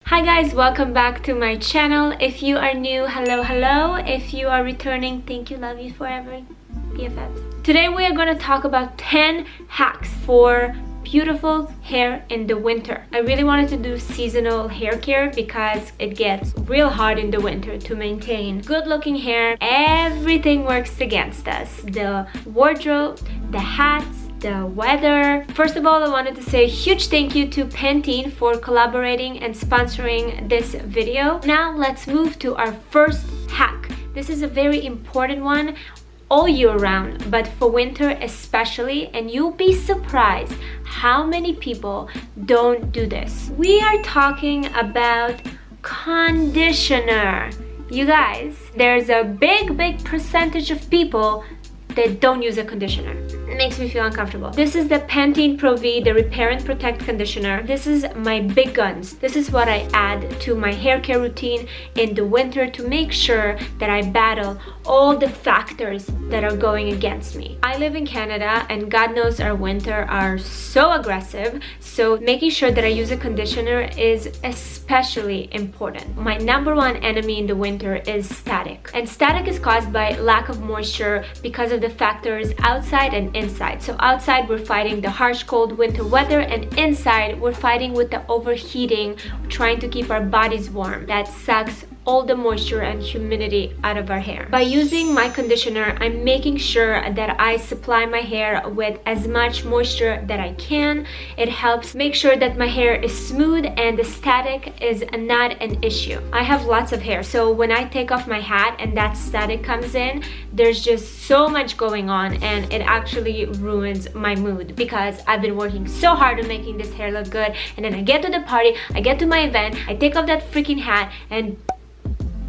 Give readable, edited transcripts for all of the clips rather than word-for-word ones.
Hi guys, welcome back to my channel. If you are new, hello. If you are returning, thank you, love you forever, BFFs. Today we are going to talk about 10 hacks for beautiful hair in the winter. I really wanted to do seasonal hair care because it gets real hard in the winter to maintain good looking hair. Everything works against us. The wardrobe, the hats, the weather. First of all, I wanted to say a huge thank you to Pantene for collaborating and sponsoring this video. Now let's move to our first hack. This is a very important one all year round, but for winter especially, and you'll be surprised how many people don't do this. We are talking about conditioner. You guys, there's a big percentage of people that don't use a conditioner. It makes me feel uncomfortable. This is the Pantene Pro V, the Repair and Protect conditioner. This is my big guns. This is what I add to my hair care routine in the winter to make sure that I battle all the factors that are going against me. I live in Canada and God knows our winter are so aggressive, so making sure that I use a conditioner is especially important. My number one enemy in the winter is static. And static is caused by lack of moisture because of the factors outside and inside. So outside we're fighting the harsh cold winter weather, and inside we're fighting with the overheating, trying to keep our bodies warm. That sucks all the moisture and humidity out of our hair. By using my conditioner, I'm making sure that I supply my hair with as much moisture that I can. It helps make sure that my hair is smooth and the static is not an issue. I have lots of hair, so when I take off my hat and that static comes in, there's just so much going on and it actually ruins my mood because I've been working so hard on making this hair look good, and then I get to the party, I get to my event, I take off that freaking hat and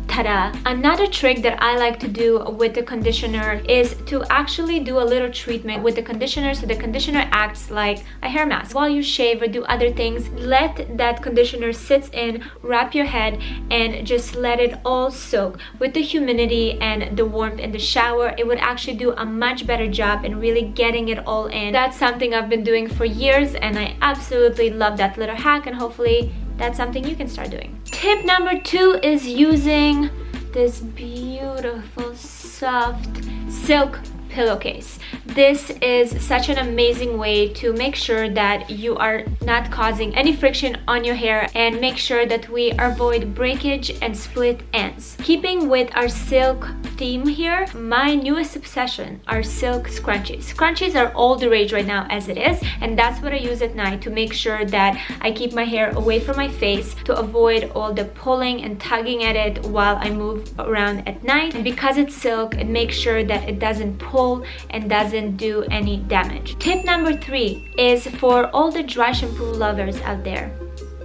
ta-da! Another trick that I like to do with the conditioner is to actually do a little treatment with the conditioner, so the conditioner acts like a hair mask. While you shave or do other things, let that conditioner sit in, wrap your head, and just let it all soak. With the humidity and the warmth in the shower, it would actually do a much better job in really getting it all in. That's something I've been doing for years and I absolutely love that little hack, and hopefully that's something you can start doing. Tip number 2 is using this beautiful soft silk pillowcase. This is such an amazing way to make sure that you are not causing any friction on your hair and make sure that we avoid breakage and split ends. Keeping with our silk theme here, my newest obsession are silk scrunchies. Scrunchies are all the rage right now as it is, and that's what I use at night to make sure that I keep my hair away from my face to avoid all the pulling and tugging at it while I move around at night. And because it's silk, it makes sure that it doesn't pull and doesn't do any damage. Tip number 3 is for all the dry shampoo lovers out there.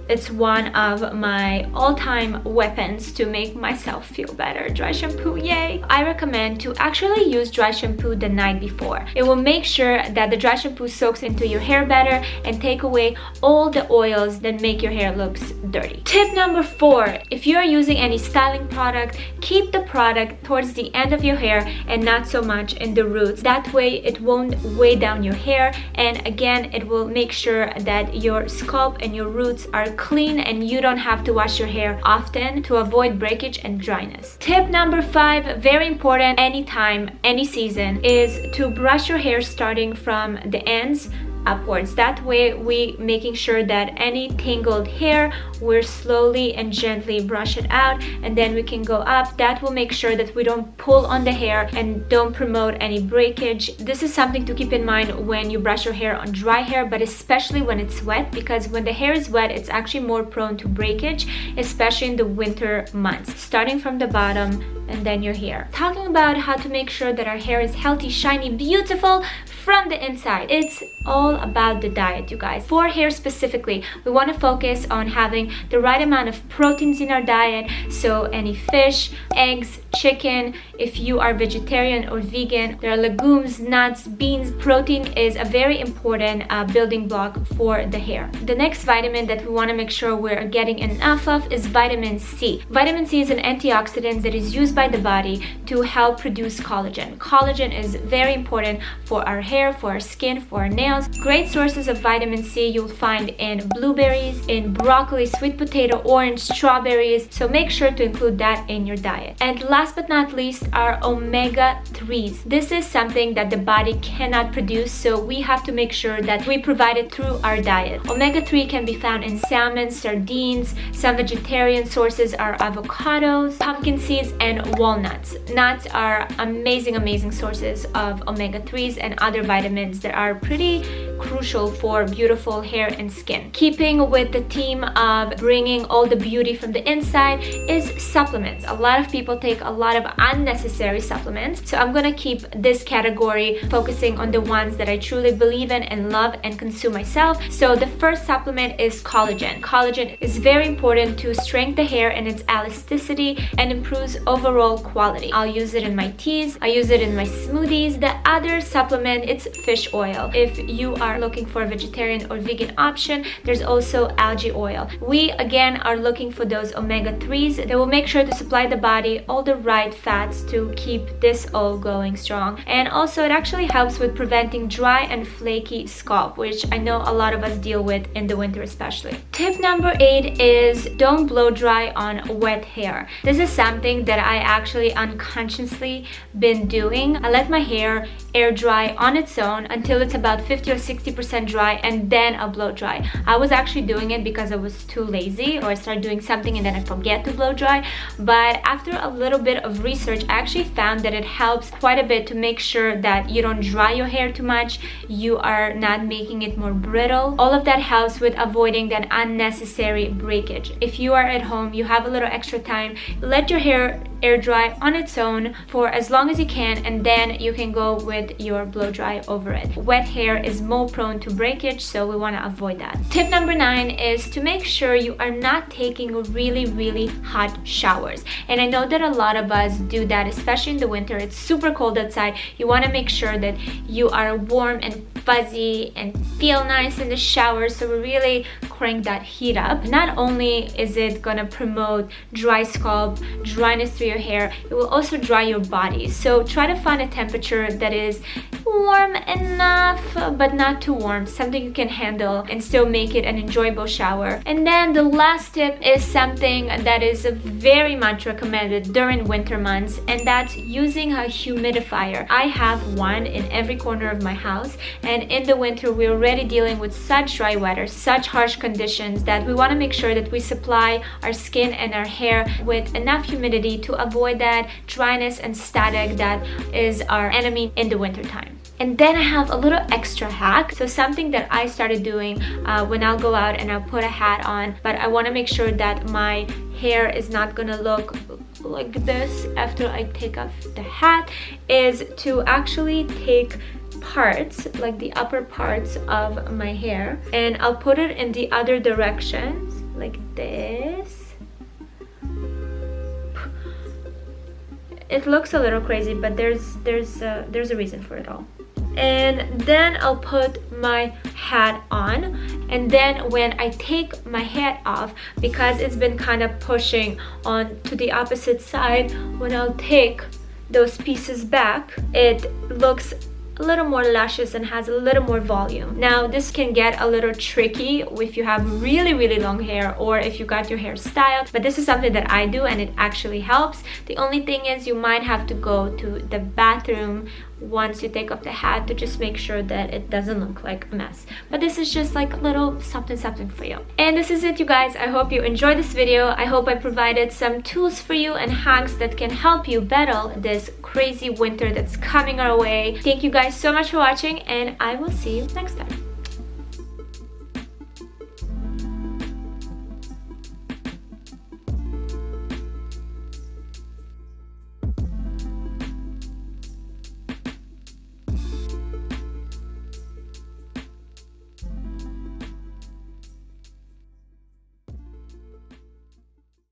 It's one of my all-time weapons to make myself feel better. Dry shampoo, yay! I recommend to actually use dry shampoo the night before. It will make sure that the dry shampoo soaks into your hair better and take away all the oils that make your hair look dirty. Tip number 4, if you are using any styling product, keep the product towards the end of your hair and not so much in the roots. That way it won't weigh down your hair, and again, it will make sure that your scalp and your roots are clean and you don't have to wash your hair often to avoid breakage and dryness. Tip number 5, very important anytime, any season, is to brush your hair starting from the ends upwards. That way we making sure that any tangled hair, we're slowly and gently brush it out, and then we can go up. That will make sure that we don't pull on the hair and don't promote any breakage. This is something to keep in mind when you brush your hair on dry hair, but especially when it's wet, because when the hair is wet, it's actually more prone to breakage, especially in the winter months. Starting from the bottom and then your hair. Talking about how to make sure that our hair is healthy, shiny, beautiful from the inside. It's all about the diet, you guys. For hair specifically, we want to focus on having the right amount of proteins in our diet. So any fish, eggs, chicken. If you are vegetarian or vegan, there are legumes, nuts, beans. Protein is a very important building block for the hair. The next vitamin that we want to make sure we're getting enough of is vitamin C. Vitamin C is an antioxidant that is used by the body to help produce collagen. Collagen is very important for our hair, for our skin, for our nails, else. Great sources of vitamin C you'll find in blueberries, in broccoli, sweet potato, orange, strawberries. So make sure to include that in your diet. And last but not least are omega-3s. This is something that the body cannot produce, so we have to make sure that we provide it through our diet. Omega-3 can be found in salmon, sardines. Some vegetarian sources are avocados, pumpkin seeds, and walnuts. Nuts are amazing sources of omega-3s and other vitamins that are pretty crucial for beautiful hair and skin. Keeping with the theme of bringing all the beauty from the inside is supplements. A lot of people take a lot of unnecessary supplements, so I'm gonna keep this category focusing on the ones that I truly believe in and love and consume myself. So the first supplement is collagen. Collagen is very important to strengthen the hair and its elasticity and improves overall quality. I'll use it in my teas, I use it in my smoothies. The other supplement, it's fish oil. If you are looking for a vegetarian or vegan option, there's also algae oil. We again are looking for those omega-3s that will make sure to supply the body all the right fats to keep this all going strong. And also it actually helps with preventing dry and flaky scalp, which I know a lot of us deal with in the winter especially. Tip number 8 is don't blow dry on wet hair. This is something that I actually unconsciously been doing. I let my hair air dry on its own until it's about 50 or 60% dry, and then I'll blow dry. I was actually doing it because I was too lazy, or I started doing something and then I forget to blow dry. But after a little bit of research, I actually found that it helps quite a bit to make sure that you don't dry your hair too much, you are not making it more brittle. All of that helps with avoiding that unnecessary breakage. If you are at home, you have a little extra time, let your hair air dry on its own for as long as you can, and then you can go with your blow dry over it. Wet hair is more prone to breakage, so we want to avoid that. Tip number 9 is to make sure you are not taking really hot showers. And I know that a lot of us do that, especially in the winter. It's super cold outside. You want to make sure that you are warm and fuzzy and feel nice in the shower, so we really crank that heat up. Not only is it gonna promote dry scalp, dryness through your hair, it will also dry your body. So try to find a temperature that is warm enough but not too warm, something you can handle and still make it an enjoyable shower. And then the last tip is something that is very much recommended during winter months, and that's using a humidifier. I have one in every corner of my house, and in the winter we're already dealing with such dry weather, such harsh conditions, that we want to make sure that we supply our skin and our hair with enough humidity to avoid that dryness and static that is our enemy in the winter time. And then I have a little extra hack. So something that I started doing when I'll go out and I'll put a hat on, but I want to make sure that my hair is not gonna look like this after I take off the hat, is to actually take parts, like the upper parts of my hair, and I'll put it in the other directions like this. It looks a little crazy, but there's a reason for it all. And then I'll put my hat on, and then when I take my hat off, because it's been kind of pushing on to the opposite side, when I'll take those pieces back, it looks a little more luscious and has a little more volume. Now this can get a little tricky if you have really long hair, or if you got your hair styled, but this is something that I do and it actually helps. The only thing is you might have to go to the bathroom once you take off the hat to just make sure that it doesn't look like a mess. But this is just like a little something for you. And this is it, you guys. I hope you enjoyed this video. I hope I provided some tools for you and hacks that can help you battle this crazy winter that's coming our way. Thank you guys so much for watching, and I will see you next time.